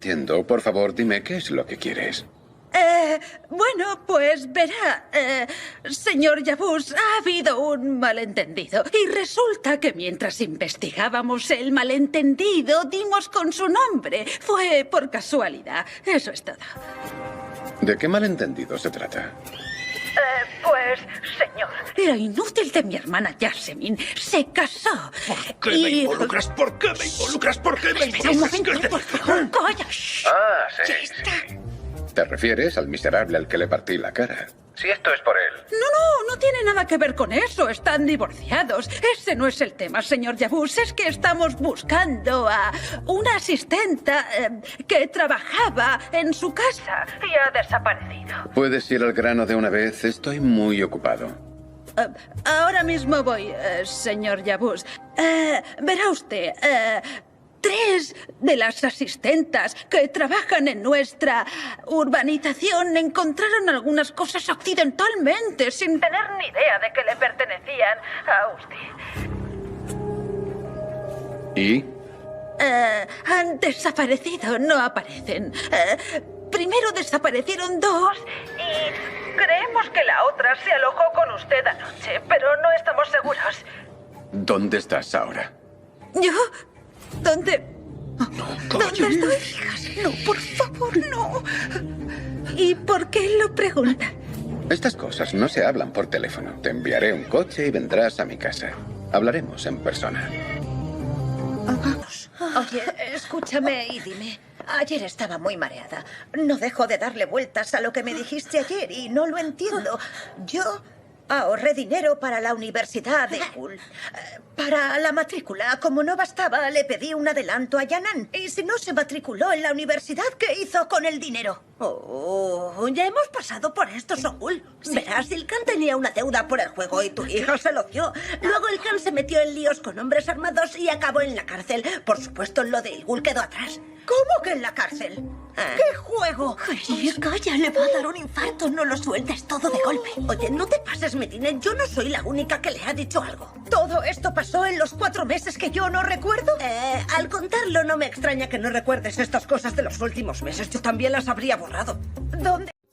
entiendo. Por favor, dime, ¿qué es lo que quieres? Bueno, pues verá, señor Yabuz, ha habido un malentendido. Y resulta que mientras investigábamos el malentendido, dimos con su nombre. Fue por casualidad. Eso es todo. ¿De qué malentendido se trata? Pues, señor, la inútil de mi hermana Yasemin se casó. ¿Por qué me involucras? ¿Por qué me involucras? ¿Por qué me Espera un involucras? momento, por favor, calla. Ah, sí. ¿Te refieres al miserable al que le partí la cara? Si esto es por él. No tiene nada que ver con eso. Están divorciados. Ese no es el tema, señor Yabuz. Es que estamos buscando a una asistenta que trabajaba en su casa y ha desaparecido. ¿Puedes ir al grano de una vez? Estoy muy ocupado. Ahora mismo voy, señor Yabuz. Verá usted, 3 de las asistentas que trabajan en nuestra urbanización encontraron algunas cosas accidentalmente, sin tener ni idea de que le pertenecían a usted. ¿Y? Han desaparecido, no aparecen. Primero desaparecieron 2 y creemos que la otra se alojó con usted anoche, pero no estamos seguros. ¿Dónde estás ahora? ¿Yo? ¿Dónde? No, ¿Dónde estoy, hijas? No, por favor, no. ¿Y por qué lo pregunta? Estas cosas no se hablan por teléfono. Te enviaré un coche y vendrás a mi casa. Hablaremos en persona. Oye, escúchame y dime. Ayer estaba muy mareada. No dejo de darle vueltas a lo que me dijiste ayer y no lo entiendo. Yo ahorré dinero para la universidad de Hull. Para la matrícula, como no bastaba, le pedí un adelanto a Yanan. Y si no se matriculó en la universidad, ¿qué hizo con el dinero? Oh, ya hemos pasado por esto, Sohul. Verás, Ilkan tenía una deuda por el juego y tu hija se lo dio. Luego Ilkan se metió en líos con hombres armados y acabó en la cárcel. Por supuesto, lo de Ilgul quedó atrás. ¿Cómo que en la cárcel? ¿Qué juego? Oye, calla, le va a dar un infarto. No lo sueltes todo de golpe. Oye, no te pases, Medine. Yo no soy la única que le ha dicho algo. ¿Todo esto pasó en los 4 meses que yo no recuerdo? Al contarlo, no me extraña que no recuerdes estas cosas de los últimos meses. Yo también las habría borrado. ¿Dónde?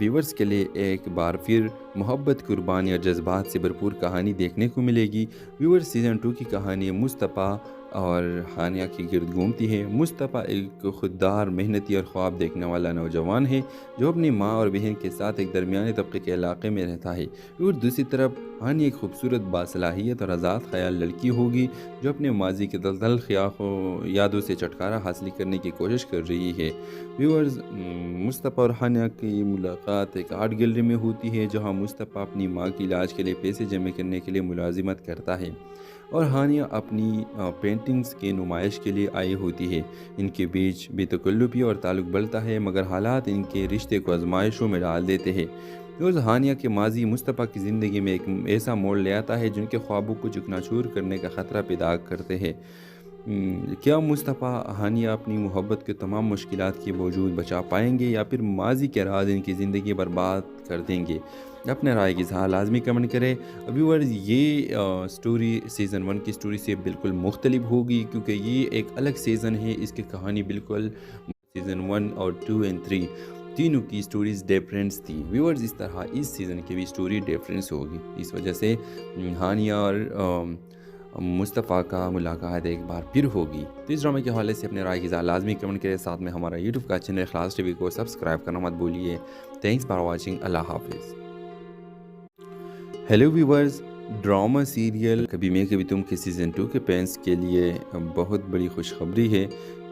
Viewers کے لیے ایک بار پھر محبت، قربانی اور جذبات سے بھرپور کہانی دیکھنے کو ملے گی۔ ویورز سیزن 2 کی کہانی مصطفیٰ اور ہانیہ کی گرد گھومتی ہے۔ مصطفیٰ ایک خوددار، محنتی اور خواب دیکھنے والا نوجوان ہے جو اپنی ماں اور بہن کے ساتھ ایک درمیانے طبقے کے علاقے میں رہتا ہے، اور دوسری طرف ہانیہ ایک خوبصورت، باصلاحیت اور آزاد خیال لڑکی ہوگی جو اپنے ماضی کے دلدل یادوں سے چھٹکارا حاصل کرنے کی کوشش کر رہی ہے۔ ویورز، مصطفیٰ اور ہانیہ کی ملاقات ایک آرٹ گیلری میں ہوتی ہے جہاں مصطفیٰ اپنی ماں کے علاج کے لیے پیسے جمع کرنے کے لیے ملازمت کرتا ہے اور ہانیہ اپنی پینٹنگز کی نمائش کے لیے آئی ہوتی ہے۔ ان کے بیچ بے تکلفی اور تعلق بڑھتا ہے، مگر حالات ان کے رشتے کو آزمائشوں میں ڈال دیتے ہیں۔ روز ہانیہ کے ماضی مصطفیٰ کی زندگی میں ایک ایسا موڑ لے آتا ہے جن کے خوابوں کو چکنا چور کرنے کا خطرہ پیدا کرتے ہیں۔ کیا مصطفیٰ ہانیہ اپنی محبت کے تمام مشکلات کے باوجود بچا پائیں گے یا پھر ماضی کے راز ان کی زندگی برباد کر دیں گے؟ اپنے رائے کی اظہار لازمی کمنٹ کریں۔ ویورز، یہ سٹوری سیزن 1 کی سٹوری سے بالکل مختلف ہوگی کیونکہ یہ ایک الگ سیزن ہے۔ اس کی کہانی بالکل سیزن 1 اور 2 اور 3 تینوں کی سٹوریز ڈیفرنس تھی۔ ویورز، اس طرح اس سیزن کی بھی سٹوری ڈیفرنس ہوگی، اس وجہ سے ہانیہ اور مصطفیٰ کا ملاقات ایک بار پھر ہوگی۔ تو اس ڈرامے کے حوالے سے اپنے رائے کی اظہار لازمی کمنٹ کریں، ساتھ میں ہمارا یوٹیوب کا چینل اخلاص ٹی وی کو سبسکرائب کرنا مت بھولیے۔ Thanks for watching. اللہ حافظ۔ ہیلو ویورز، ڈرامہ سیریل کبھی میں کبھی تم کے سیزن 2 کے فینس کے لیے بہت بڑی خوشخبری ہے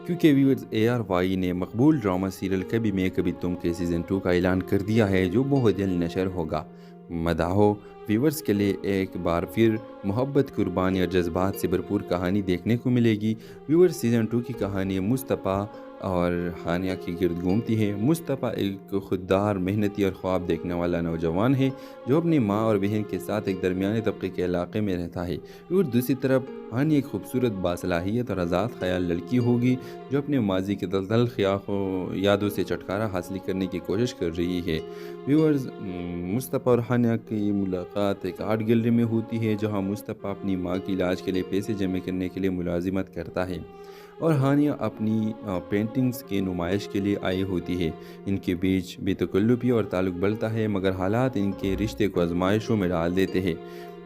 کیونکہ ویورز ARY نے مقبول ڈرامہ سیریل کبھی میں کبھی تم کے سیزن 2 کا اعلان کر دیا ہے جو بہت جلد نشر ہوگا۔ مداحوں، ویورز کے لیے ایک بار پھر محبت، قربانی اور جذبات سے بھرپور کہانی دیکھنے کو ملے گی۔ ویورز سیزن 2 کی کہانی مصطفیٰ اور ہانیہ کی گرد گھومتی ہے۔ مصطفیٰ ایک خوددار، محنتی اور خواب دیکھنے والا نوجوان ہے جو اپنی ماں اور بہن کے ساتھ ایک درمیانے طبقے کے علاقے میں رہتا ہے، اور دوسری طرف ہانیہ ایک خوبصورت، باصلاحیت اور آزاد خیال لڑکی ہوگی جو اپنے ماضی کے دلدل یادوں سے چھٹکارا حاصل کرنے کی کوشش کر رہی ہے۔ ویورز، مصطفیٰ اور ہانیہ کی ملاقات ایک آرٹ گیلری میں ہوتی ہے جہاں مصطفیٰ اپنی ماں کے علاج کے لیے پیسے جمع کرنے کے لیے ملازمت کرتا ہے اور ہانیہ اپنی پینٹنگز کی نمائش کے لیے آئی ہوتی ہے۔ ان کے بیچ بے تکلفی اور تعلق بڑھتا ہے، مگر حالات ان کے رشتے کو آزمائشوں میں ڈال دیتے ہیں۔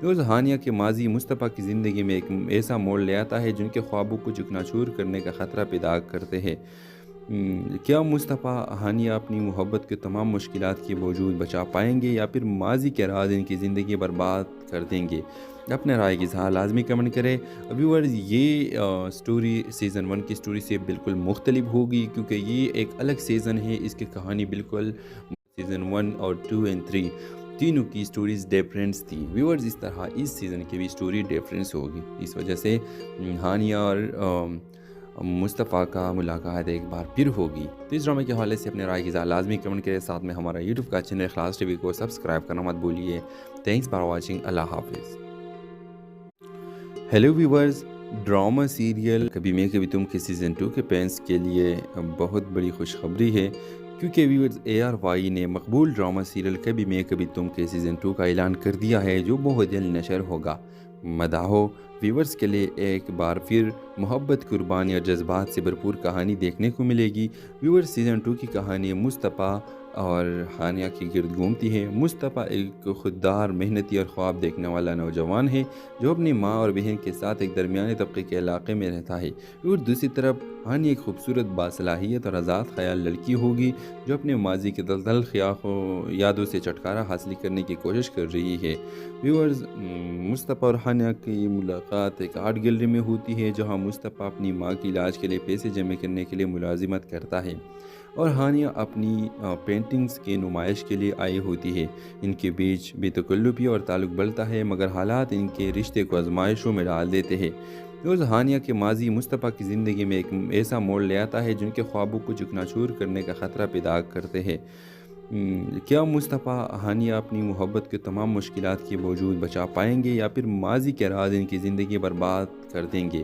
روز ہانیہ کے ماضی مصطفیٰ کی زندگی میں ایک ایسا موڑ لے آتا ہے جن کے خوابوں کو چکنا چور کرنے کا خطرہ پیدا کرتے ہیں۔ کیا مصطفیٰ ہانیہ اپنی محبت کے تمام مشکلات کے باوجود بچا پائیں گے یا پھر ماضی کے راز ان کی زندگی برباد کر دیں گے؟ اپنے رائے کی اظہار لازمی کمنٹ کریں۔ ویورز، یہ سٹوری سیزن 1 کی سٹوری سے بالکل مختلف ہوگی کیونکہ یہ ایک الگ سیزن ہے۔ اس کی کہانی بالکل سیزن 1 اور 2 اور 3 تینوں کی سٹوریز ڈیفرنس تھی۔ ویورز، اس طرح اس سیزن کی بھی سٹوری ڈیفرنس ہوگی، اس وجہ سے ہانیہ اور مصطفیٰ کا ملاقات ایک بار پھر ہوگی۔ تو اس ڈرامے کے حوالے سے اپنے رائے کی اظہار لازمی کمنٹ کریں، ساتھ میں ہمارا یوٹیوب کا چینل اخلاص ٹی وی کو سبسکرائب کرنا مت بھولیے۔ Thanks for watching. اللہ حافظ۔ ہیلو ویورز، ڈرامہ سیریل کبھی میں کبھی تم کے سیزن 2 کے فینس کے لیے بہت بڑی خوشخبری ہے کیونکہ ویورز ARY نے مقبول ڈرامہ سیریل کبھی میں کبھی تم کے سیزن 2 کا اعلان کر دیا ہے جو بہت جلد نشر ہوگا۔ مداحوں، ویورز کے لیے ایک بار پھر محبت، قربانی اور جذبات سے بھرپور کہانی دیکھنے کو ملے گی۔ ویورز سیزن 2 کی کہانی مصطفیٰ اور ہانیہ کی گرد گھومتی ہے۔ مصطفیٰ ایک خوددار، محنتی اور خواب دیکھنے والا نوجوان ہے جو اپنی ماں اور بہن کے ساتھ ایک درمیانے طبقے کے علاقے میں رہتا ہے، اور دوسری طرف ہانیہ ایک خوبصورت، باصلاحیت اور آزاد خیال لڑکی ہوگی جو اپنے ماضی کے دلدل یادوں سے چھٹکارا حاصل کرنے کی کوشش کر رہی ہے۔ ویورز، مصطفیٰ اور ہانیہ کی ملاقات ایک آرٹ گیلری میں ہوتی ہے جہاں مصطفیٰ اپنی ماں کے علاج کے لیے پیسے جمع کرنے کے لیے ملازمت کرتا ہے اور ہانیہ اپنی پینٹنگز کی نمائش کے لیے آئی ہوتی ہے۔ ان کے بیچ بے تکلفی اور تعلق بڑھتا ہے، مگر حالات ان کے رشتے کو آزمائشوں میں ڈال دیتے ہیں۔ روز ہانیہ کے ماضی مصطفیٰ کی زندگی میں ایک ایسا موڑ لے آتا ہے جن کے خوابوں کو چکنا چور کرنے کا خطرہ پیدا کرتے ہیں۔ کیا مصطفیٰ ہانیہ اپنی محبت کے تمام مشکلات کے باوجود بچا پائیں گے یا پھر ماضی کے راز ان کی زندگی برباد کر دیں گے؟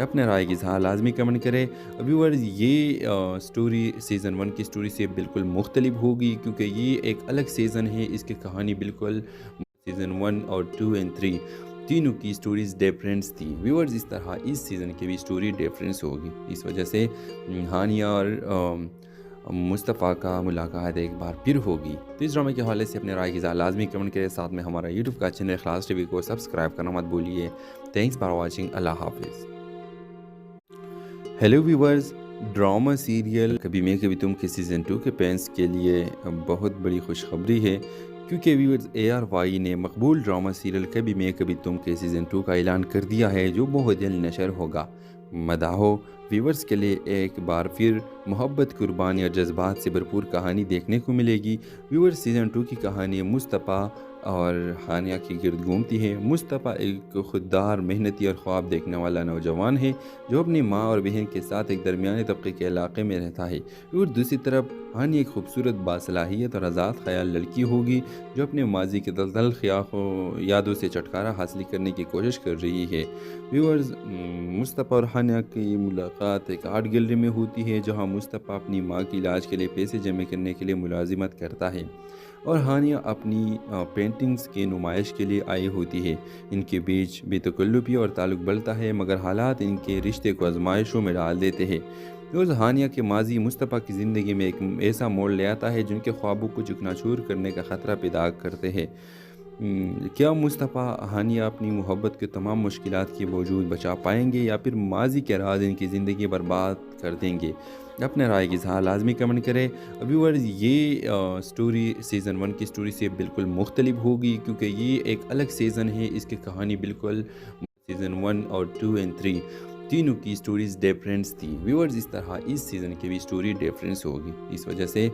اپنے رائے کی اظہار لازمی کمنٹ کریں۔ ویورز، یہ سٹوری سیزن 1 کی سٹوری سے بالکل مختلف ہوگی کیونکہ یہ ایک الگ سیزن ہے۔ اس کی کہانی بالکل سیزن 1 اور 2 اور 3 تینوں کی سٹوریز ڈیفرنس تھی۔ ویورز، اس طرح اس سیزن کی بھی سٹوری ڈیفرنس ہوگی، اس وجہ سے ہانیہ اور مصطفیٰ کا ملاقات ایک بار پھر ہوگی۔ تو اس ڈرامے کے حوالے سے اپنے رائے کی اظہار لازمی کمنٹ کریں، ساتھ میں ہمارا یوٹیوب کا چینل اخلاص ٹی وی کو سبسکرائب کرنا مت بھولیے۔ تھینکس فار واچنگ، اللہ حافظ۔ ہیلو ویورز، ڈرامہ سیریل کبھی میں کبھی تم کے سیزن 2 کے فینس کے لیے بہت بڑی خوشخبری ہے، کیونکہ ویورز ARY نے مقبول ڈرامہ سیریل کبھی میں کبھی تم کے سیزن 2 کا اعلان کر دیا ہے، جو بہت جلد نشر ہوگا۔ مداحوں ویورز کے لیے ایک بار پھر محبت، قربانی اور جذبات سے بھرپور کہانی دیکھنے کو ملے گی۔ ویورز سیزن 2 کی کہانی مصطفیٰ اور ہانیہ کی گرد گھومتی ہے۔ مصطفیٰ ایک خوددار، محنتی اور خواب دیکھنے والا نوجوان ہے جو اپنی ماں اور بہن کے ساتھ ایک درمیانے طبقے کے علاقے میں رہتا ہے، اور دوسری طرف ہانیہ ایک خوبصورت، باصلاحیت اور آزاد خیال لڑکی ہوگی جو اپنے ماضی کے دلدل یادوں سے چھٹکارا حاصل کرنے کی کوشش کر رہی ہے۔ ویورز مصطفیٰ اور ہانیہ کی ملاقات ایک آرٹ گیلری میں ہوتی ہے، جہاں مصطفیٰ اپنی ماں کے علاج کے لیے پیسے جمع کرنے کے لیے ملازمت کرتا ہے اور ہانیہ اپنی پینٹنگز کی نمائش کے لیے آئی ہوتی ہے۔ ان کے بیچ بے تکلفی اور تعلق بڑھتا ہے، مگر حالات ان کے رشتے کو آزمائشوں میں ڈال دیتے ہیں۔ روز ہانیہ کے ماضی مصطفیٰ کی زندگی میں ایک ایسا موڑ لے آتا ہے جن کے خوابوں کو چکنا چور کرنے کا خطرہ پیدا کرتے ہیں۔ کیا مصطفیٰ ہانیہ اپنی محبت کے تمام مشکلات کے باوجود بچا پائیں گے، یا پھر ماضی کے راز ان کی زندگی برباد کر دیں گے؟ اپنے رائے کی اظہار لازمی کمنٹ کریں۔ ویورز یہ سٹوری سیزن 1 کی سٹوری سے بالکل مختلف ہوگی، کیونکہ یہ ایک الگ سیزن ہے۔ اس کی کہانی بالکل سیزن 1 اور 2 اور 3 تینوں کی سٹوریز ڈیفرنس تھی۔ ویورز اس طرح اس سیزن کی بھی سٹوری ڈیفرنس ہوگی، اس وجہ سے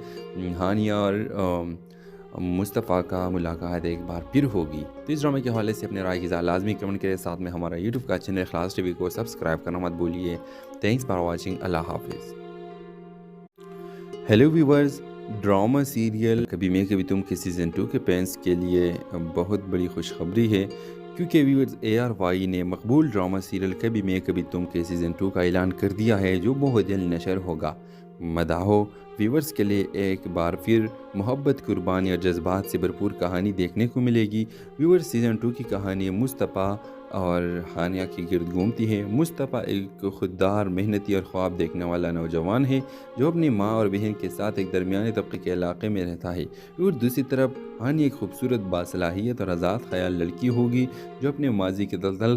ہانیہ اور مصطفیٰ کا ملاقات ایک بار پھر ہوگی۔ تو اس ڈرامے کے حوالے سے اپنے رائے کی اظہار لازمی کمنٹ کریں، ساتھ میں ہمارا یوٹیوب کا چینل اخلاص ٹی وی کو سبسکرائب کرنا مت بھولیے۔ تھینکس فار واچنگ، اللہ حافظ۔ ہیلو ویورز، ڈرامہ سیریل کبھی میں کبھی تم کے سیزن 2 کے فینس کے لیے بہت بڑی خوشخبری ہے، کیونکہ ویورز ARY نے مقبول ڈرامہ سیریل کبھی میں کبھی تم کے سیزن 2 کا اعلان کر دیا ہے، جو بہت جلد نشر ہوگا۔ مداحوں ویورز کے لیے ایک بار پھر محبت، قربانی اور جذبات سے بھرپور کہانی دیکھنے کو ملے گی۔ ویورز سیزن 2 کی کہانی مصطفیٰ اور ہانیہ کی گرد گھومتی ہے۔ مصطفیٰ ایک خوددار، محنتی اور خواب دیکھنے والا نوجوان ہے جو اپنی ماں اور بہن کے ساتھ ایک درمیانے طبقے کے علاقے میں رہتا ہے، اور دوسری طرف ہانیہ ایک خوبصورت، باصلاحیت اور آزاد خیال لڑکی ہوگی جو اپنے ماضی کے دلدل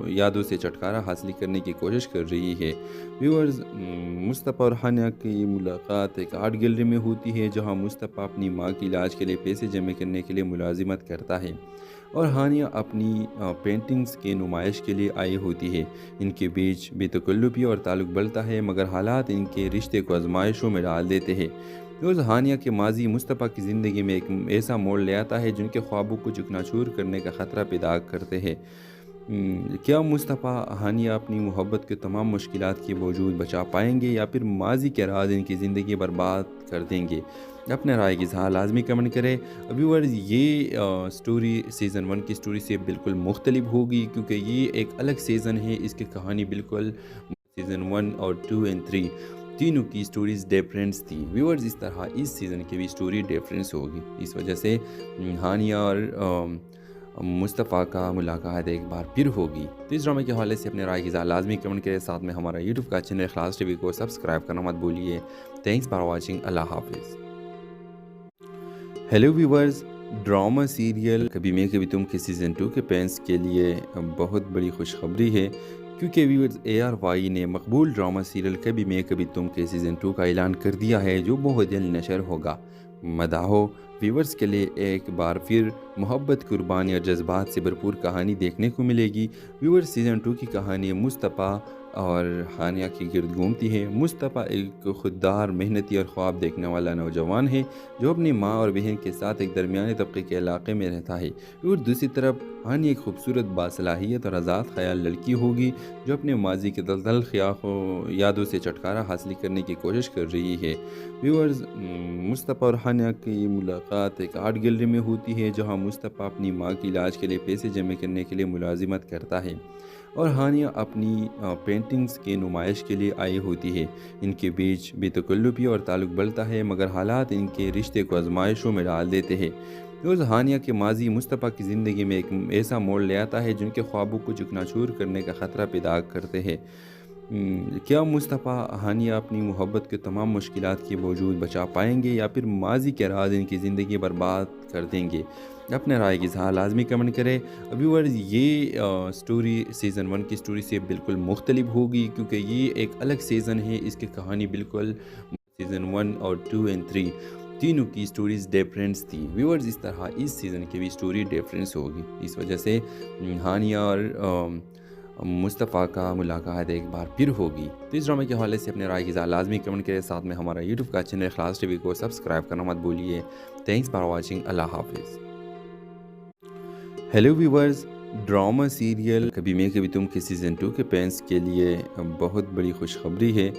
یادوں سے چھٹکارا حاصل کرنے کی کوشش کر رہی ہے۔ ویورز مصطفیٰ اور ہانیہ کی ملاقات ایک آرٹ گیلری میں ہوتی ہے، جہاں مصطفیٰ اپنی ماں کے علاج کے لیے پیسے جمع کرنے کے لیے ملازمت کرتا ہے اور ہانیہ اپنی پینٹنگز کی نمائش کے لیے آئی ہوتی ہے۔ ان کے بیچ بے تکلفی اور تعلق بڑھتا ہے، مگر حالات ان کے رشتے کو آزمائشوں میں ڈال دیتے ہیں۔ روز ہانیہ کے ماضی مصطفیٰ کی زندگی میں ایک ایسا موڑ لے آتا ہے جن کے خوابوں کو چکنا چور کرنے کا خطرہ پیدا کرتے ہیں۔ کیا مصطفیٰ ہانیہ اپنی محبت کے تمام مشکلات کے باوجود بچا پائیں گے، یا پھر ماضی کے راز ان کی زندگی برباد کر دیں گے؟ اپنے رائے کی اظہار لازمی کمنٹ کریں۔ ویورز یہ سٹوری سیزن 1 کی سٹوری سے بالکل مختلف ہوگی، کیونکہ یہ ایک الگ سیزن ہے۔ اس کی کہانی بالکل سیزن 1 اور 2 اور 3 تینوں کی سٹوریز ڈیفرنس تھی۔ ویورز اس طرح اس سیزن کی بھی سٹوری ڈیفرنس ہوگی، اس وجہ سے ہانیہ اور مصطفیٰ کا ملاقات ایک بار پھر ہوگی۔ تو اس ڈرامے کے حوالے سے اپنے رائے کی اظہار لازمی کمنٹ کریں، ساتھ میں ہمارا یوٹیوب کا چینل اخلاص ٹی وی کو سبسکرائب کرنا مت بھولیے۔ تھینکس فار واچنگ، اللہ حافظ۔ ہیلو ویورز، ڈرامہ سیریل کبھی میں کبھی تم کے سیزن 2 کے فینس کے لیے بہت بڑی خوشخبری ہے، کیونکہ ویورز ARY نے مقبول ڈرامہ سیریل کبھی میں کبھی تم کے سیزن 2 کا اعلان کر دیا ہے، جو بہت جلد نشر ہوگا۔ مداحوں ویورز کے لیے ایک بار پھر محبت، قربانی اور جذبات سے بھرپور کہانی دیکھنے کو ملے گی۔ ویورز سیزن 2 کی کہانی مصطفیٰ اور ہانیہ کی گرد گھومتی ہے۔ مصطفیٰ ایک خوددار، محنتی اور خواب دیکھنے والا نوجوان ہے جو اپنی ماں اور بہن کے ساتھ ایک درمیانے طبقے کے علاقے میں رہتا ہے، اور دوسری طرف ہانیہ ایک خوبصورت، باصلاحیت اور آزاد خیال لڑکی ہوگی جو اپنے ماضی کے دلدل یادوں سے چھٹکارا حاصل کرنے کی کوشش کر رہی ہے۔ ویورز مصطفیٰ اور ہانیہ کی ملاقات ایک آرٹ گیلری میں ہوتی ہے، جہاں مصطفیٰ اپنی ماں کے علاج کے لیے پیسے جمع کرنے کے لیے ملازمت کرتا ہے اور ہانیہ اپنی پینٹنگز کی نمائش کے لیے آئی ہوتی ہے۔ ان کے بیچ بے تکلفی اور تعلق بڑھتا ہے، مگر حالات ان کے رشتے کو آزمائشوں میں ڈال دیتے ہیں۔ روز ہانیہ کے ماضی مصطفیٰ کی زندگی میں ایک ایسا موڑ لے آتا ہے جن کے خوابوں کو چکنا چور کرنے کا خطرہ پیدا کرتے ہیں۔ کیا مصطفیٰ ہانیہ اپنی محبت کے تمام مشکلات کے باوجود بچا پائیں گے یا پھر ماضی کے راز ان کی زندگی برباد کر دیں گے؟ اپنے رائے کی اظہار لازمی کمنٹ کریں۔ ویورز، یہ سٹوری سیزن 1 کی سٹوری سے بالکل مختلف ہوگی کیونکہ یہ ایک الگ سیزن ہے۔ اس کی کہانی بالکل سیزن 1 اور 2 اور 3 تینوں کی سٹوریز ڈیفرنس تھی۔ ویورز، اس طرح اس سیزن کی بھی سٹوری ڈیفرنس ہوگی، اس وجہ سے ہانیہ اور مصطفیٰ کا ملاقات ایک بار پھر ہوگی۔ تو اس ڈرامے کے حوالے سے اپنے رائے کی اظہار لازمی کمنٹ کریں، ساتھ میں ہمارا یوٹیوب کا چینل اخلاص ٹی وی کو سبسکرائب کرنا مت بھولیے۔ تھینکس فار واچنگ، اللہ حافظ۔ ہیلو ویورز، ڈرامہ سیریل کبھی میں کبھی تم کے سیزن 2 کے فینس کے لیے بہت بڑی خوشخبری ہے،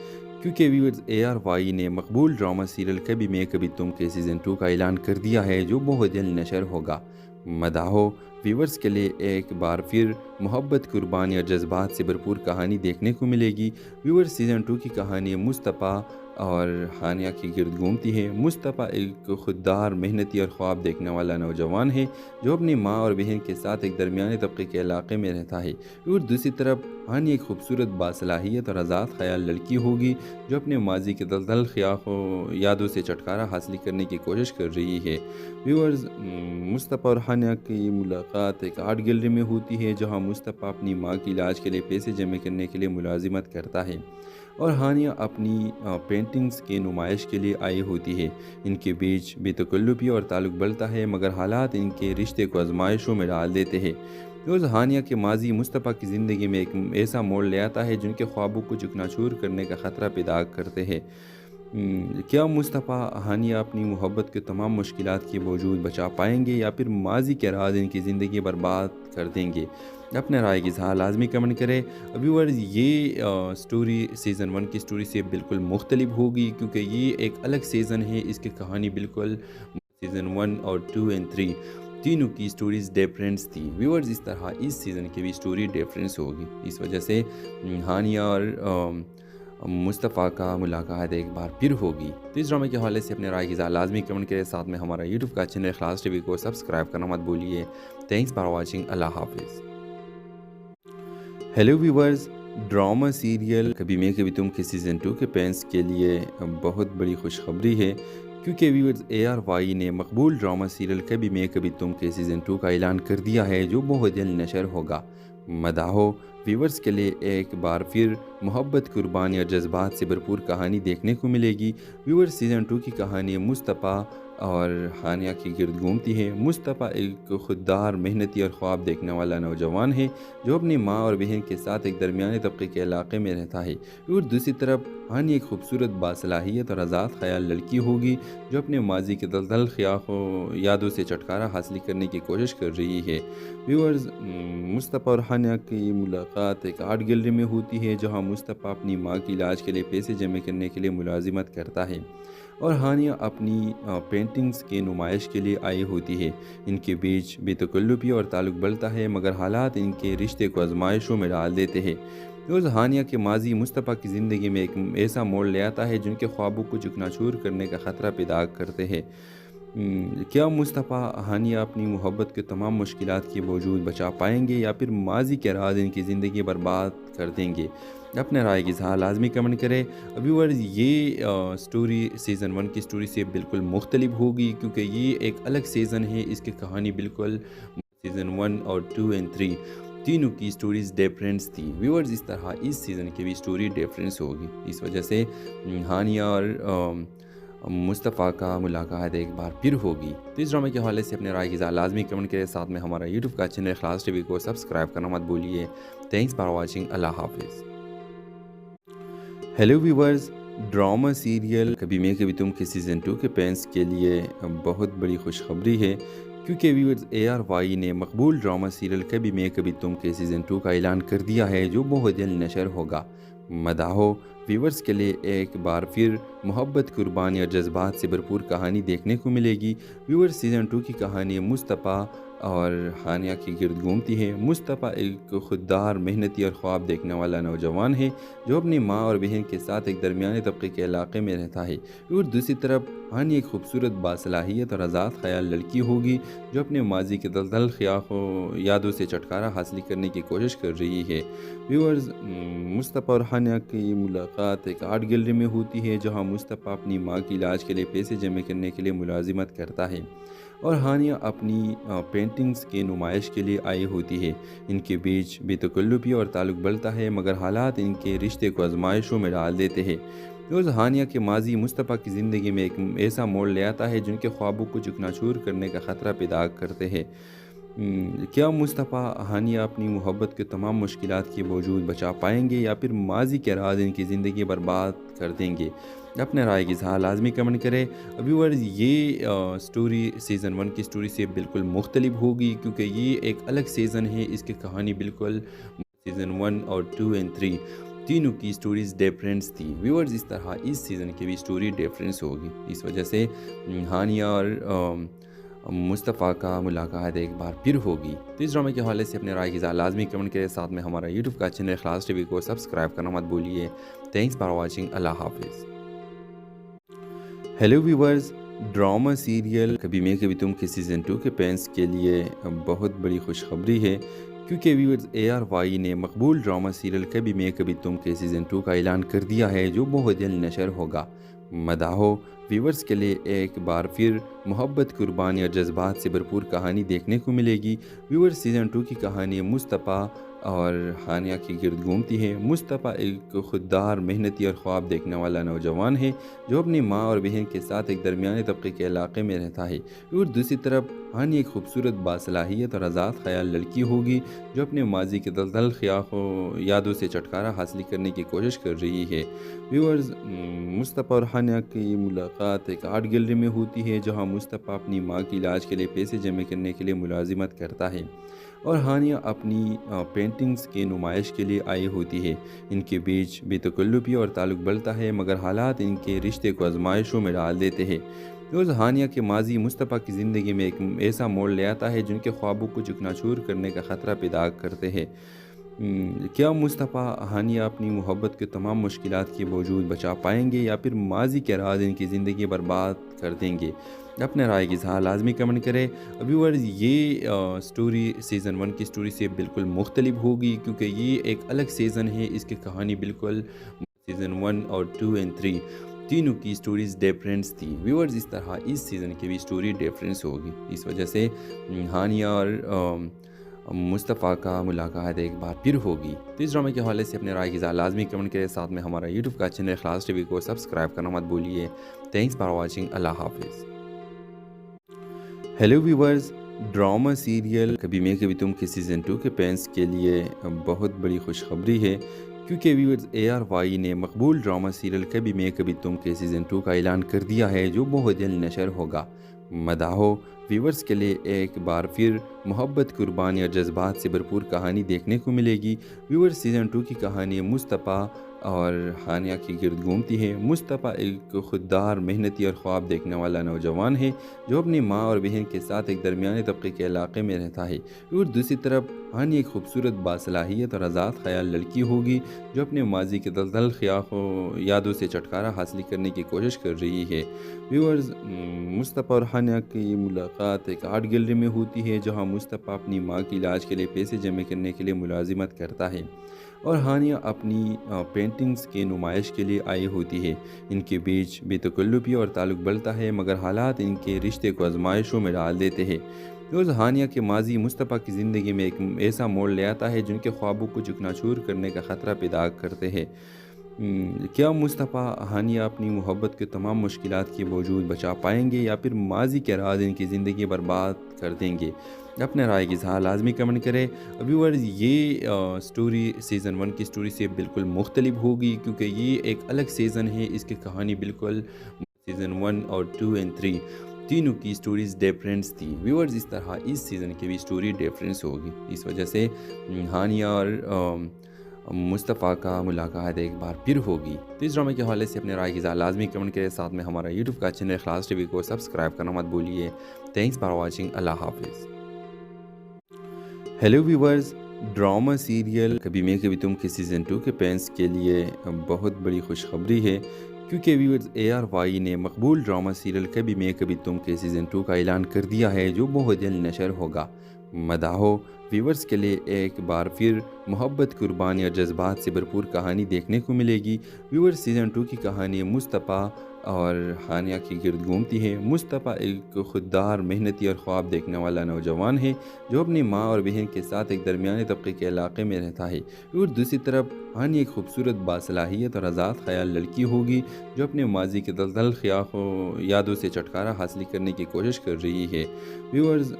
کیونکہ ویورز ARY نے مقبول ڈرامہ سیریل کبھی میں کبھی تم کے سیزن 2 کا اعلان کر دیا ہے، جو بہت جلد نشر ہوگا۔ مداحوں ویورز کے لیے ایک بار پھر محبت، قربانی اور جذبات سے بھرپور کہانی دیکھنے کو ملے گی۔ ویورز، سیزن 2 کی کہانی مصطفیٰ اور ہانیہ کی گرد گھومتی ہے۔ مصطفیٰ ایک خوددار، محنتی اور خواب دیکھنے والا نوجوان ہے جو اپنی ماں اور بہن کے ساتھ ایک درمیانے طبقے کے علاقے میں رہتا ہے، اور دوسری طرف ہانیہ ایک خوبصورت، باصلاحیت اور آزاد خیال لڑکی ہوگی جو اپنے ماضی کے دلدل یادوں سے چھٹکارا حاصل کرنے کی کوشش کر رہی ہے۔ ویورز، مصطفیٰ اور ہانیہ کی ملاقات ایک آرٹ گیلری میں ہوتی ہے، جہاں مصطفیٰ اپنی ماں کی علاج کے لیے پیسے جمع کرنے کے لیے ملازمت کرتا ہے اور ہانیہ اپنی پینٹنگز کی نمائش کے لیے آئی ہوتی ہے۔ ان کے بیچ بے تکلفی اور تعلق بڑھتا ہے، مگر حالات ان کے رشتے کو آزمائشوں میں ڈال دیتے ہیں۔ روز ہانیہ کے ماضی مصطفیٰ کی زندگی میں ایک ایسا موڑ لے آتا ہے جن کے خوابوں کو چکنا چور کرنے کا خطرہ پیدا کرتے ہیں۔ کیا مصطفیٰ ہانیہ اپنی محبت کے تمام مشکلات کے باوجود بچا پائیں گے یا پھر ماضی کے راز ان کی زندگی برباد کر دیں گے؟ اپنے رائے کی اظہار لازمی کمنٹ کریں۔ ویورز، یہ سٹوری سیزن 1 کی سٹوری سے بالکل مختلف ہوگی کیونکہ یہ ایک الگ سیزن ہے۔ اس کی کہانی بالکل سیزن 1 اور 2 اور 3 تینوں کی سٹوریز ڈیفرنس تھی۔ ویورز، اس طرح اس سیزن کی بھی سٹوری ڈیفرنس ہوگی، اس وجہ سے ہانیہ اور مصطفیٰ کا ملاقات ایک بار پھر ہوگی۔ تو اس ڈرامے کے حوالے سے اپنے رائے کی اظہار لازمی کمنٹ کریں، ساتھ میں ہمارا یوٹیوب کا چینل اخلاص ٹی وی کو سبسکرائب کرنا مت بھولیے۔ تھینکس فار واچنگ، اللہ حافظ۔ ہیلو ویورز، ڈرامہ سیریل کبھی میں کبھی تم کے سیزن 2 کے فینس کے لیے بہت بڑی خوشخبری ہے، کیونکہ ویورز ARY نے مقبول ڈرامہ سیریل کبھی میں کبھی تم کے سیزن 2 کا اعلان کر دیا ہے، جو بہت جلد نشر ہوگا۔ مداحوں ویورز کے لیے ایک بار پھر محبت، قربانی اور جذبات سے بھرپور کہانی دیکھنے کو ملے گی۔ ویورز، سیزن 2 کی کہانی مصطفیٰ اور ہانیہ کی گرد گھومتی ہے۔ مصطفیٰ ایک خوددار، محنتی اور خواب دیکھنے والا نوجوان ہے جو اپنی ماں اور بہن کے ساتھ ایک درمیانے طبقے کے علاقے میں رہتا ہے، اور دوسری طرف ہانیہ ایک خوبصورت، باصلاحیت اور آزاد خیال لڑکی ہوگی جو اپنے ماضی کے دلدل یادوں سے چھٹکارا حاصل کرنے کی کوشش کر رہی ہے۔ ویورز، مصطفیٰ اور ہانیہ کی ملاقات ایک آرٹ گیلری میں ہوتی ہے، جہاں مصطفیٰ اپنی ماں کی علاج کے لیے پیسے جمع کرنے کے لیے ملازمت کرتا ہے اور ہانیہ اپنی پینٹنگز کی نمائش کے لیے آئی ہوتی ہے۔ ان کے بیچ بے تکلفی اور تعلق بڑھتا ہے، مگر حالات ان کے رشتے کو آزمائشوں میں ڈال دیتے ہیں۔ روز ہانیہ کے ماضی مصطفیٰ کی زندگی میں ایک ایسا موڑ لے آتا ہے جن کے خوابوں کو چکنا چور کرنے کا خطرہ پیدا کرتے ہیں۔ کیا مصطفیٰ ہانیہ اپنی محبت کے تمام مشکلات کے باوجود بچا پائیں گے یا پھر ماضی کے راز ان کی زندگی برباد کر دیں گے؟ اپنے رائے کی اظہار لازمی کمنٹ کریں۔ ویورز، یہ سٹوری سیزن 1 کی سٹوری سے بالکل مختلف ہوگی کیونکہ یہ ایک الگ سیزن ہے۔ اس کی کہانی بالکل سیزن 1 اور 2 اور 3 تینوں کی سٹوریز ڈیفرنس تھی۔ ویورز، اس طرح اس سیزن کی بھی سٹوری ڈیفرنس ہوگی، اس وجہ سے ہانیہ اور مصطفیٰ کا ملاقات ایک بار پھر ہوگی۔ تو اس ڈرامے کے حوالے سے اپنے رائے کی اظہار لازمی کمنٹ کریں، ساتھ میں ہمارا یوٹیوب کا چینل اخلاص ٹی وی کو سبسکرائب کرنا مت بھولیے۔ تھینکس فار واچنگ، اللہ حافظ۔ ہیلو ویورز، ڈرامہ سیریل کبھی میں کبھی تم کے سیزن 2 کے فینس کے لیے بہت بڑی خوشخبری ہے، کیونکہ ویورز ARY نے مقبول ڈرامہ سیریل کبھی میں کبھی تم کے سیزن 2 کا اعلان کر دیا ہے، جو بہت جلد نشر ہوگا۔ مداحوں ویورز کے لیے ایک بار پھر محبت، قربانی اور جذبات سے بھرپور کہانی دیکھنے کو ملے گی۔ ویورز، سیزن 2 کی کہانی مصطفیٰ اور ہانیہ کی گرد گھومتی ہے۔ مصطفیٰ ایک خوددار، محنتی اور خواب دیکھنے والا نوجوان ہے جو اپنی ماں اور بہن کے ساتھ ایک درمیانے طبقے کے علاقے میں رہتا ہے، اور دوسری طرف ہانیہ ایک خوبصورت، باصلاحیت اور آزاد خیال لڑکی ہوگی جو اپنے ماضی کے دلدل یادوں سے چھٹکارا حاصل کرنے کی کوشش کر رہی ہے۔ ویورز، مصطفیٰ اور ہانیہ کی ملاقات ایک آرٹ گیلری میں ہوتی ہے جہاں مصطفیٰ اپنی ماں کی علاج کے لیے پیسے جمع کرنے کے لیے ملازمت کرتا ہے اور ہانیہ اپنی پینٹنگز کی نمائش کے لیے آئی ہوتی ہے۔ ان کے بیچ بے تکلفی اور تعلق بڑھتا ہے، مگر حالات ان کے رشتے کو آزمائشوں میں ڈال دیتے ہیں۔ روز ہانیہ کے ماضی مصطفیٰ کی زندگی میں ایک ایسا موڑ لے آتا ہے جن کے خوابوں کو چکنا چور کرنے کا خطرہ پیدا کرتے ہیں۔ کیا مصطفیٰ ہانیہ اپنی محبت کے تمام مشکلات کے باوجود بچا پائیں گے یا پھر ماضی کے راز ان کی زندگی برباد کر دیں گے؟ اپنے رائے کی اظہار لازمی کمنٹ کریں۔ ویورز، یہ سٹوری سیزن 1 کی سٹوری سے بالکل مختلف ہوگی کیونکہ یہ ایک الگ سیزن ہے۔ اس کی کہانی بالکل سیزن 1 اور 2 اور 3 تینوں کی سٹوریز ڈیفرنس تھی۔ ویورز، اس طرح اس سیزن کی بھی سٹوری ڈیفرنس ہوگی، اس وجہ سے ہانیہ اور مصطفیٰ کا ملاقات ایک بار پھر ہوگی۔ تو اس ڈرامے کے حوالے سے اپنے رائے کی اظہار لازمی کمنٹ کریں، ساتھ میں ہمارا یوٹیوب کا چینل اخلاص ٹی وی کو سبسکرائب کرنا مت بھولیے۔ Thanks for watching. اللہ حافظ۔ ہیلو ویورز، ڈرامہ سیریل کبھی میں کبھی تم کے سیزن 2 کے فینس کے لیے بہت بڑی خوشخبری ہے کیونکہ ویورز ARY نے مقبول ڈرامہ سیریل کبھی میں کبھی تم کے سیزن 2 کا اعلان کر دیا ہے جو بہت جلد نشر ہوگا۔ مداحوں ویورز کے لیے ایک بار پھر محبت، قربانی اور جذبات سے بھرپور کہانی دیکھنے کو ملے گی۔ ویورز، سیزن 2 کی کہانی مصطفیٰ اور ہانیہ کی گرد گھومتی ہے۔ مصطفیٰ ایک خوددار، محنتی اور خواب دیکھنے والا نوجوان ہے جو اپنی ماں اور بہن کے ساتھ ایک درمیانے طبقے کے علاقے میں رہتا ہے، اور دوسری طرف ہانیہ ایک خوبصورت، باصلاحیت اور آزاد خیال لڑکی ہوگی جو اپنے ماضی کے دلدل یادوں سے چھٹکارا حاصل کرنے کی کوشش کر رہی ہے۔ ویورز، مصطفیٰ اور ہانیہ کی ملاقات ایک آرٹ گیلری میں ہوتی ہے جہاں مصطفیٰ اپنی ماں کی علاج کے لیے پیسے جمع کرنے کے لیے ملازمت کرتا ہے اور ہانیہ اپنی پینٹنگز کی نمائش کے لیے آئی ہوتی ہے۔ ان کے بیچ بے تکلفی اور تعلق بڑھتا ہے، مگر حالات ان کے رشتے کو آزمائشوں میں ڈال دیتے ہیں۔ روز ہانیہ کے ماضی مصطفیٰ کی زندگی میں ایک ایسا موڑ لے آتا ہے جن کے خوابوں کو چکنا چور کرنے کا خطرہ پیدا کرتے ہیں۔ کیا مصطفیٰ ہانیہ اپنی محبت کے تمام مشکلات کے باوجود بچا پائیں گے یا پھر ماضی کے راز ان کی زندگی برباد کر دیں گے؟ اپنے رائے کی اظہار لازمی کمنٹ کریں۔ ویورز، یہ سٹوری سیزن 1 کی سٹوری سے بالکل مختلف ہوگی کیونکہ یہ ایک الگ سیزن ہے۔ اس کی کہانی بالکل سیزن 1 اور 2 اور 3 تینوں کی سٹوریز ڈیفرنس تھی۔ ویورز، اس طرح اس سیزن کی بھی سٹوری ڈیفرنس ہوگی، اس وجہ سے ہانیہ اور مصطفیٰ کا ملاقات ایک بار پھر ہوگی۔ تو اس ڈرامے کے حوالے سے اپنے رائے کی اظہار لازمی کمنٹ کریں، ساتھ میں ہمارا یوٹیوب کا چینل اخلاص ٹی وی کو سبسکرائب کرنا مت بھولیے۔ Thanks for watching. اللہ حافظ۔ ہیلو ویورز، ڈرامہ سیریل کبھی میں کبھی تم کے سیزن 2 کے فینس کے لیے بہت بڑی خوشخبری ہے کیونکہ ویورز ARY نے مقبول ڈرامہ سیریل کبھی میں کبھی تم کے سیزن 2 کا اعلان کر دیا ہے جو بہت جلد نشر ہوگا۔ مداحوں ویورز کے لیے ایک بار پھر محبت، قربانی اور جذبات سے بھرپور کہانی دیکھنے کو ملے گی۔ ویورز، سیزن 2 کی کہانی مصطفیٰ اور ہانیہ کی گرد گھومتی ہے۔ مصطفیٰ ایک خوددار، محنتی اور خواب دیکھنے والا نوجوان ہے جو اپنی ماں اور بہن کے ساتھ ایک درمیانے طبقے کے علاقے میں رہتا ہے، اور دوسری طرف ہانیہ ایک خوبصورت، باصلاحیت اور آزاد خیال لڑکی ہوگی جو اپنے ماضی کے دلدل یادوں سے چھٹکارا حاصل کرنے کی کوشش کر رہی ہے۔ ویورز، مصطفیٰ اور ہانیہ کی ملاقات ایک آرٹ گیلری میں ہوتی ہے جہاں مصطفیٰ اپنی ماں کی علاج کے لیے پیسے جمع کرنے کے لیے ملازمت کرتا ہے اور ہانیہ اپنی پینٹنگز کی نمائش کے لیے آئی ہوتی ہے۔ ان کے بیچ بے تکلفی اور تعلق بڑھتا ہے، مگر حالات ان کے رشتے کو آزمائشوں میں ڈال دیتے ہیں۔ روز ہانیہ کے ماضی مصطفیٰ کی زندگی میں ایک ایسا موڑ لے آتا ہے جن کے خوابوں کو چکنا-چور کرنے کا خطرہ پیدا کرتے ہیں۔ کیا مصطفیٰ ہانیہ اپنی محبت کے تمام مشکلات کے باوجود بچا پائیں گے یا پھر ماضی کے راز ان کی زندگی برباد کر دیں گے؟ اپنے رائے کی اظہار لازمی کمنٹ کریں۔ ویورز، یہ سٹوری سیزن 1 کی سٹوری سے بالکل مختلف ہوگی کیونکہ یہ ایک الگ سیزن ہے۔ اس کی کہانی بالکل سیزن 1 اور 2 اور 3 تینوں کی سٹوریز ڈیفرنس تھی۔ ویورز، اس طرح اس سیزن کی بھی سٹوری ڈیفرنس ہوگی، اس وجہ سے ہانیہ اور مصطفیٰ کا ملاقات ایک بار پھر ہوگی۔ تو اس ڈرامے کے حوالے سے اپنے رائے کی اظہار لازمی کمنٹ کریں، ساتھ میں ہمارا یوٹیوب کا چینل اخلاص ٹی وی کو سبسکرائب کرنا مت بھولیے۔ Thanks for watching. اللہ حافظ۔ ہیلو ویورز، ڈرامہ سیریل کبھی میں کبھی تم کے سیزن 2 کے فینس کے لیے بہت بڑی خوشخبری ہے، کیونکہ ویورز ARY نے مقبول ڈرامہ سیریل کبھی میں کبھی تم کے سیزن 2 کا اعلان کر دیا ہے، جو بہت جلد نشر ہوگا۔ مداحوں ویورز کے لیے ایک بار پھر محبت، قربانی اور جذبات سے بھرپور کہانی دیکھنے کو ملے گی۔ ویورز سیزن 2 کی کہانی مصطفیٰ اور ہانیہ کی گرد گھومتی ہے۔ مصطفیٰ ایک خوددار، محنتی اور خواب دیکھنے والا نوجوان ہے جو اپنی ماں اور بہن کے ساتھ ایک درمیانے طبقے کے علاقے میں رہتا ہے، اور دوسری طرف ہانیہ ایک خوبصورت، باصلاحیت اور آزاد خیال لڑکی ہوگی جو اپنے ماضی کے دلدل یادوں سے چھٹکارا حاصل کرنے کی کوشش کر رہی ہے۔ ویورز،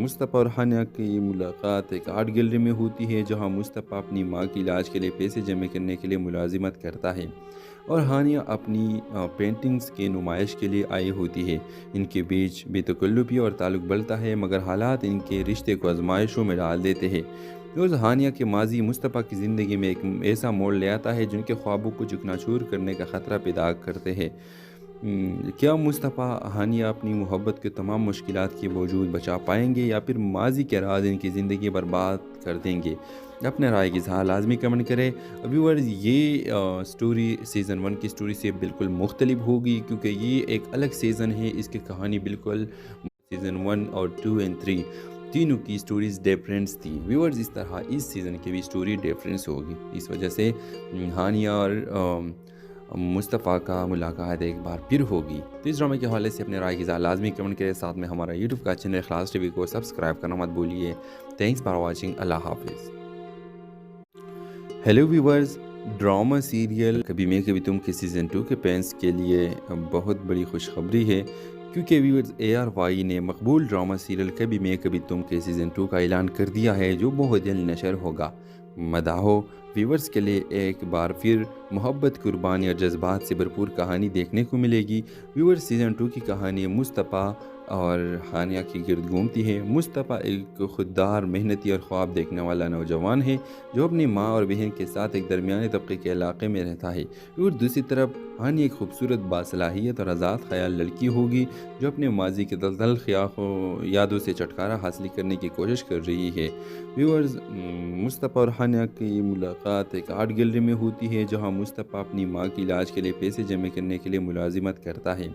مصطفیٰ اور ہانیہ کی ملاقات ایک آرٹ گیلری میں ہوتی ہے، جہاں مصطفیٰ اپنی ماں کے علاج کے لیے پیسے جمع کرنے کے لیے ملازمت کرتا ہے اور ہانیہ اپنی پینٹنگز کی نمائش کے لیے آئی ہوتی ہے۔ ان کے بیچ بے تکلفی اور تعلق بڑھتا ہے، مگر حالات ان کے رشتے کو آزمائشوں میں ڈال دیتے ہیں۔ روز ہانیہ کے ماضی مصطفیٰ کی زندگی میں ایک ایسا موڑ لے آتا ہے جن کے خوابوں کو چکنا چور کرنے کا خطرہ پیدا کرتے ہیں۔ کیا مصطفیٰ ہانیہ اپنی محبت کے تمام مشکلات کے باوجود بچا پائیں گے، یا پھر ماضی کے راز ان کی زندگی برباد کر دیں گے؟ اپنے رائے کی اظہار لازمی کمنٹ کریں۔ ویورز، یہ سٹوری سیزن 1 کی سٹوری سے بالکل مختلف ہوگی، کیونکہ یہ ایک الگ سیزن ہے۔ اس کی کہانی بالکل سیزن 1 اور 2 اور 3 تینوں کی سٹوریز ڈیفرنس تھی۔ ویورز، اس طرح اس سیزن کی بھی سٹوری ڈیفرنس ہوگی، اس وجہ سے ہانیہ اور مصطفیٰ کا ملاقات ایک بار پھر ہوگی۔ تو اس ڈرامے کے حوالے سے اپنے رائے کی اظہار لازمی کمنٹ کریں، ساتھ میں ہمارا یوٹیوب کا چینل اخلاص ٹی وی کو سبسکرائب کرنا مت بھولیے۔ Thanks for watching. اللہ حافظ۔ ہیلو ویورز، ڈرامہ سیریل کبھی میں کبھی تم کے سیزن 2 کے فینس کے لیے بہت بڑی خوشخبری ہے، کیونکہ ویورز ARY نے مقبول ڈرامہ سیریل کبھی میں کبھی تم کے سیزن 2 کا اعلان کر دیا ہے، جو بہت جلد نشر ہوگا۔ مداحوں ویورز کے لیے ایک بار پھر محبت، قربانی اور جذبات سے بھرپور کہانی دیکھنے کو ملے گی۔ ویورز سیزن 2 کی کہانی مصطفیٰ اور ہانیہ کی گرد گھومتی ہے۔ مصطفیٰ ایک خوددار، محنتی اور خواب دیکھنے والا نوجوان ہے جو اپنی ماں اور بہن کے ساتھ ایک درمیانے طبقے کے علاقے میں رہتا ہے، اور دوسری طرف ہانیہ ایک خوبصورت، باصلاحیت اور آزاد خیال لڑکی ہوگی جو اپنے ماضی کے دلدل یادوں سے چھٹکارا حاصل کرنے کی کوشش کر رہی ہے۔ ویورز، مصطفیٰ اور ہانیہ کی ملاقات ایک آرٹ گیلری میں ہوتی ہے، جہاں مصطفیٰ اپنی ماں کے علاج کے لیے پیسے جمع کرنے کے لیے ملازمت کرتا ہے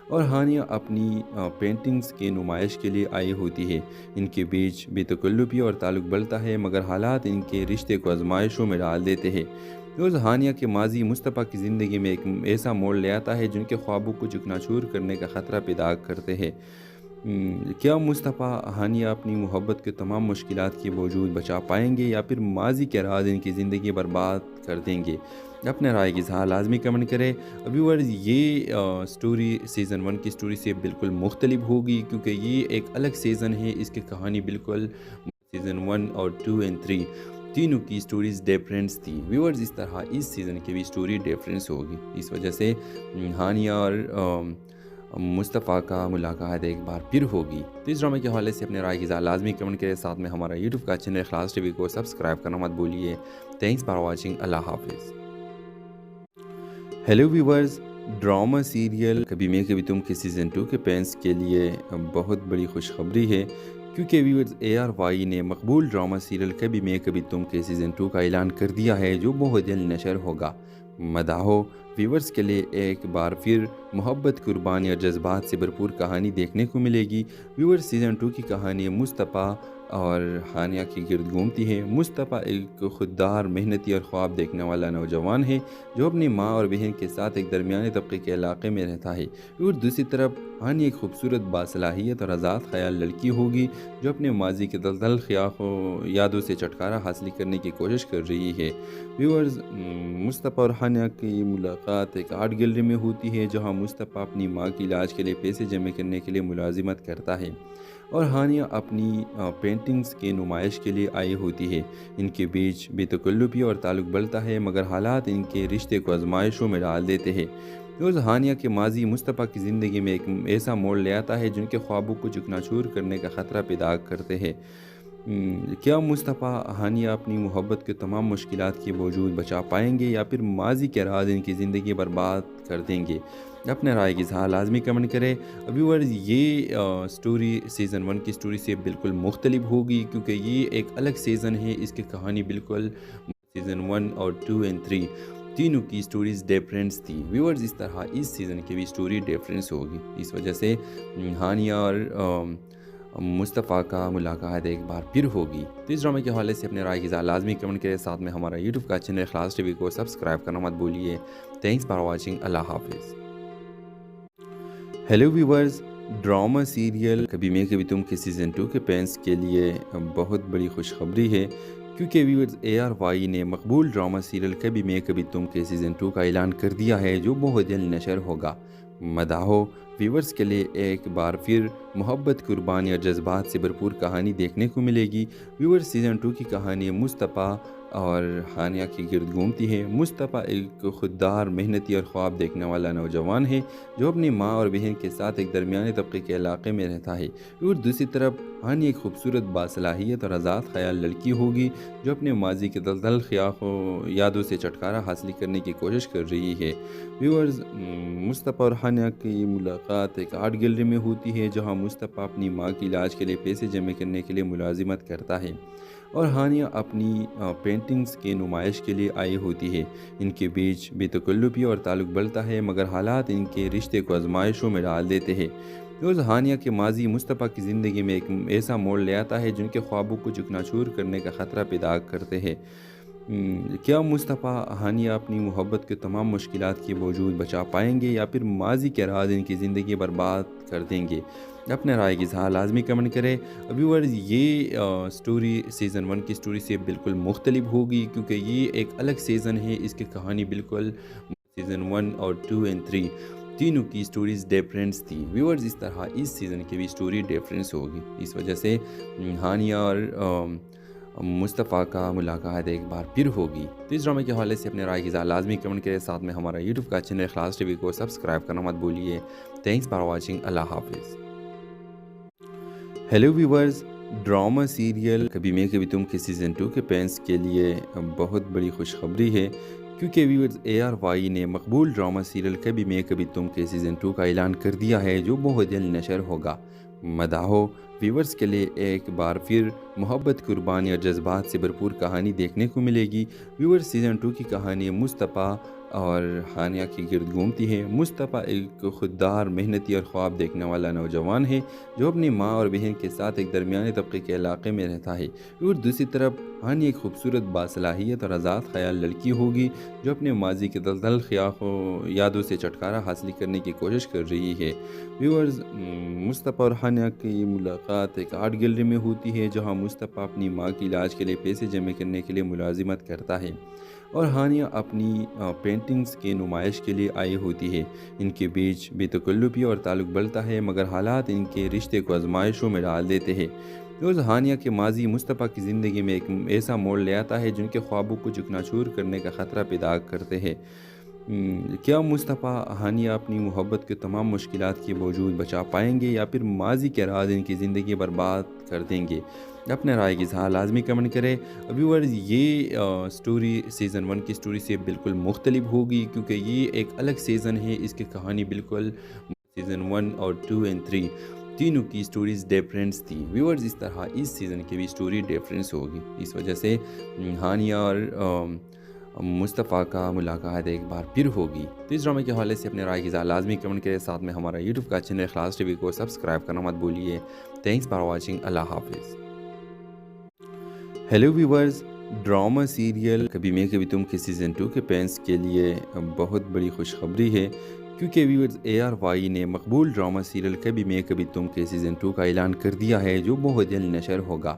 اور ہانیہ اپنی پینٹنگز کی نمائش کے لیے آئی ہوتی ہے۔ ان کے بیچ بے تکلفی اور تعلق بڑھتا ہے، مگر حالات ان کے رشتے کو آزمائشوں میں ڈال دیتے ہیں۔ روز ہانیہ کے ماضی مصطفیٰ کی زندگی میں ایک ایسا موڑ لے آتا ہے جن کے خوابوں کو چکنا چور کرنے کا خطرہ پیدا کرتے ہیں۔ کیا مصطفیٰ ہانیہ اپنی محبت کے تمام مشکلات کے باوجود بچا پائیں گے، یا پھر ماضی کے راز ان کی زندگی برباد کر دیں گے؟ اپنے رائے کی اظہار لازمی کمنٹ کریں۔ ویورز، یہ سٹوری سیزن 1 کی سٹوری سے بالکل مختلف ہوگی، کیونکہ یہ ایک الگ سیزن ہے۔ اس کی کہانی بالکل سیزن 1 اور 2 اور 3 تینوں کی سٹوریز ڈیفرنس تھی۔ ویورز، اس طرح اس سیزن کی بھی سٹوری ڈیفرنس ہوگی، اس وجہ سے ہانیہ اور مصطفیٰ کا ملاقات ایک بار پھر ہوگی۔ تو اس ڈرامے کے حوالے سے اپنے رائے کی اظہار لازمی کمنٹ کریں، ساتھ میں ہمارا یوٹیوب کا چینل اخلاص ٹی وی کو سبسکرائب کرنا مت بھولیے۔ Thanks for watching. اللہ حافظ۔ ہیلو ویورز، ڈرامہ سیریل کبھی میں کبھی تم کے سیزن 2 کے فینس کے لیے بہت بڑی خوشخبری ہے، کیونکہ ویورز ARY نے مقبول ڈرامہ سیریل کبھی میں کبھی تم کے سیزن 2 کا اعلان کر دیا ہے، جو بہت جلد نشر ہوگا۔ مداحوں ویورز کے لیے ایک بار پھر محبت، قربانی اور جذبات سے بھرپور کہانی دیکھنے کو ملے گی۔ ویورز سیزن 2 کی کہانی مصطفیٰ اور ہانیہ کی گرد گھومتی ہے۔ مصطفیٰ ایک خوددار، محنتی اور خواب دیکھنے والا نوجوان ہے جو اپنی ماں اور بہن کے ساتھ ایک درمیانے طبقے کے علاقے میں رہتا ہے، اور دوسری طرف ہانیہ ایک خوبصورت، باصلاحیت اور آزاد خیال لڑکی ہوگی جو اپنے ماضی کے دلدل یادوں سے چھٹکارا حاصل کرنے کی کوشش کر رہی ہے۔ ویورز، مصطفیٰ اور ہانیہ کی ملاقات ایک آرٹ گیلری میں ہوتی ہے، جہاں مصطفیٰ اپنی ماں کے علاج کے لیے پیسے جمع کرنے کے لیے ملازمت کرتا ہے اور ہانیہ اپنی پینٹنگز کی نمائش کے لیے آئی ہوتی ہے۔ ان کے بیچ بے تکلفی اور تعلق بڑھتا ہے، مگر حالات ان کے رشتے کو آزمائشوں میں ڈال دیتے ہیں۔ روز ہانیہ کے ماضی مصطفیٰ کی زندگی میں ایک ایسا موڑ لے آتا ہے جن کے خوابوں کو چکنا چور کرنے کا خطرہ پیدا کرتے ہیں۔ کیا مصطفیٰ ہانیہ اپنی محبت کے تمام مشکلات کے باوجود بچا پائیں گے، یا پھر ماضی کے راز ان کی زندگی برباد کر دیں گے؟ اپنے رائے کی اظہار لازمی کمنٹ کریں۔ ویورز یہ سٹوری سیزن 1 کی سٹوری سے بالکل مختلف ہوگی، کیونکہ یہ ایک الگ سیزن ہے، اس کی کہانی بالکل سیزن 1 اور 2 اور 3 تینوں کی سٹوریز ڈیفرنس تھی۔ ویورز اس طرح اس سیزن کی بھی سٹوری ڈیفرنس ہوگی، اس وجہ سے ہانیہ اور مصطفیٰ کا ملاقات ایک بار پھر ہوگی۔ تو اس ڈرامے کے حوالے سے اپنے رائے کی اظہار لازمی کمنٹ کریں، ساتھ میں ہمارا یوٹیوب کا چینل اخلاص ٹی وی کو سبسکرائب کرنا مت بھولیے۔ تھینکس فار واچنگ، اللہ حافظ۔ ہیلو ویورز، ڈرامہ سیریل کبھی میں کبھی تم کے سیزن 2 کے فینس کے لیے بہت بڑی خوشخبری ہے، کیونکہ ویورز ARY نے مقبول ڈرامہ سیریل کبھی میں کبھی تم کے سیزن 2 کا اعلان کر دیا ہے، جو بہت جلد نشر ہوگا۔ مداحوں ویورز کے لیے ایک بار پھر محبت، قربانی اور جذبات سے بھرپور کہانی دیکھنے کو ملے گی۔ ویورز سیزن 2 کی کہانی مصطفیٰ اور ہانیہ کی گرد گھومتی ہے۔ مصطفیٰ ایک خوددار، محنتی اور خواب دیکھنے والا نوجوان ہے، جو اپنی ماں اور بہن کے ساتھ ایک درمیانے طبقے کے علاقے میں رہتا ہے۔ اور دوسری طرف ہانیہ ایک خوبصورت، باصلاحیت اور آزاد خیال لڑکی ہوگی، جو اپنے ماضی کے دلدل یادوں سے چھٹکارا حاصل کرنے کی کوشش کر رہی ہے۔ ویورز مصطفیٰ اور ہانیہ کی ملاقات ایک آرٹ گیلری میں ہوتی ہے، جہاں مصطفیٰ اپنی ماں کی علاج کے لیے پیسے جمع کرنے کے لیے ملازمت کرتا ہے، اور ہانیہ اپنی پینٹنگز کی نمائش کے لیے آئی ہوتی ہے۔ ان کے بیچ بے تکلفی اور تعلق بڑھتا ہے، مگر حالات ان کے رشتے کو آزمائشوں میں ڈال دیتے ہیں۔ روز ہانیہ کے ماضی مصطفیٰ کی زندگی میں ایک ایسا موڑ لے آتا ہے جن کے خوابوں کو چکنا چور کرنے کا خطرہ پیدا کرتے ہیں۔ کیا مصطفیٰ ہانیہ اپنی محبت کے تمام مشکلات کے باوجود بچا پائیں گے، یا پھر ماضی کے راز ان کی زندگی برباد کر دیں گے؟ اپنے رائے کی اظہار لازمی کمنٹ کریں۔ ویورز یہ سٹوری سیزن 1 کی سٹوری سے بالکل مختلف ہوگی، کیونکہ یہ ایک الگ سیزن ہے، اس کی کہانی بالکل سیزن 1 اور 2 اور 3 تینوں کی سٹوریز ڈیفرنس تھی۔ ویورز اس طرح اس سیزن کی بھی سٹوری ڈیفرنس ہوگی، اس وجہ سے ہانیہ اور مصطفیٰ کا ملاقات ایک بار پھر ہوگی۔ تو اس ڈرامے کے حوالے سے اپنے رائے کی اظہار لازمی کمنٹ کریں، ساتھ میں ہمارا یوٹیوب کا چینل اخلاص ٹی وی کو سبسکرائب کرنا مت بھولیے۔ تھینکس فار واچنگ، اللہ حافظ۔ ہیلو ویورز، ڈرامہ سیریل کبھی میں کبھی تم کے سیزن 2 کے فینس کے لیے بہت بڑی خوشخبری ہے، کیونکہ ویورز ARY نے مقبول ڈرامہ سیریل کبھی میں کبھی تم کے سیزن 2 کا اعلان کر دیا ہے، جو بہت جلد نشر ہوگا۔ مداحوں ویورز کے لیے ایک بار پھر محبت، قربانی اور جذبات سے بھرپور کہانی دیکھنے کو ملے گی۔ ویورز سیزن 2 کی کہانی مصطفیٰ اور ہانیہ کی گرد گھومتی ہے۔ مصطفیٰ ایک خوددار، محنتی اور خواب دیکھنے والا نوجوان ہے، جو اپنی ماں اور بہن کے ساتھ ایک درمیانے طبقے کے علاقے میں رہتا ہے۔ اور دوسری طرف ہانیہ ایک خوبصورت، باصلاحیت اور آزاد خیال لڑکی ہوگی، جو اپنے ماضی کے دلدل یادوں سے چھٹکارا حاصل کرنے کی کوشش کر رہی ہے۔ ویورز مصطفیٰ اور ہانیہ کی ملاقات ایک آرٹ گیلری میں ہوتی ہے، جہاں مصطفیٰ اپنی ماں کی علاج کے لیے پیسے جمع کرنے کے لیے ملازمت کرتا ہے، اور ہانیہ اپنی پینٹنگز کی نمائش کے لیے آئی ہوتی ہے۔ ان کے بیچ بے تکلفی اور تعلق بڑھتا ہے، مگر حالات ان کے رشتے کو آزمائشوں میں ڈال دیتے ہیں۔ روز ہانیہ کے ماضی مصطفیٰ کی زندگی میں ایک ایسا موڑ لے آتا ہے جن کے خوابوں کو چکنا چور کرنے کا خطرہ پیدا کرتے ہیں۔ کیا مصطفیٰ ہانیہ اپنی محبت کے تمام مشکلات کے باوجود بچا پائیں گے، یا پھر ماضی کے راز ان کی زندگی برباد کر دیں گے؟ اپنے رائے کی اظہار لازمی کمنٹ کریں۔ ویورز یہ سٹوری سیزن 1 کی سٹوری سے بالکل مختلف ہوگی، کیونکہ یہ ایک الگ سیزن ہے، اس کی کہانی بالکل سیزن 1 اور 2 اور 3 تینوں کی سٹوریز ڈیفرنس تھی۔ ویورز اس طرح اس سیزن کی بھی سٹوری ڈیفرنس ہوگی، اس وجہ سے ہانیہ اور مصطفیٰ کا ملاقات ایک بار پھر ہوگی۔ تو اس ڈرامے کے حوالے سے اپنے رائے کی اظہار لازمی کمنٹ کریں، ساتھ میں ہمارا یوٹیوب کا چینل اخلاص ٹی وی کو سبسکرائب کرنا مت بھولیے۔ تھینکس فار واچنگ، اللہ حافظ۔ ہیلو ویورز، ڈرامہ سیریل کبھی میں کبھی تم کے سیزن 2 کے فینس کے لیے بہت بڑی خوشخبری ہے، کیونکہ ویورز ARY نے مقبول ڈرامہ سیریل کبھی میں کبھی تم کے سیزن 2 کا اعلان کر دیا ہے، جو بہت جلد نشر ہوگا۔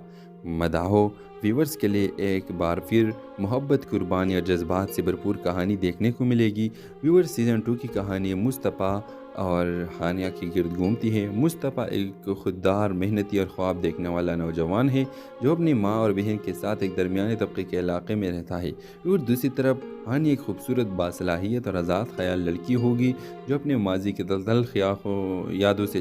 مداحوں ویورز کے لیے ایک بار پھر محبت، قربانی اور جذبات سے بھرپور کہانی دیکھنے کو ملے گی۔ ویورز سیزن 2 کی کہانی مصطفیٰ اور ہانیہ کی گرد گھومتی ہے۔ مصطفیٰ ایک خوددار، محنتی اور خواب دیکھنے والا نوجوان ہے، جو اپنی ماں اور بہن کے ساتھ ایک درمیانے طبقے کے علاقے میں رہتا ہے۔ اور دوسری طرف ہانیہ ایک خوبصورت، باصلاحیت اور آزاد خیال لڑکی ہوگی، جو اپنے ماضی کے دلدل یادوں سے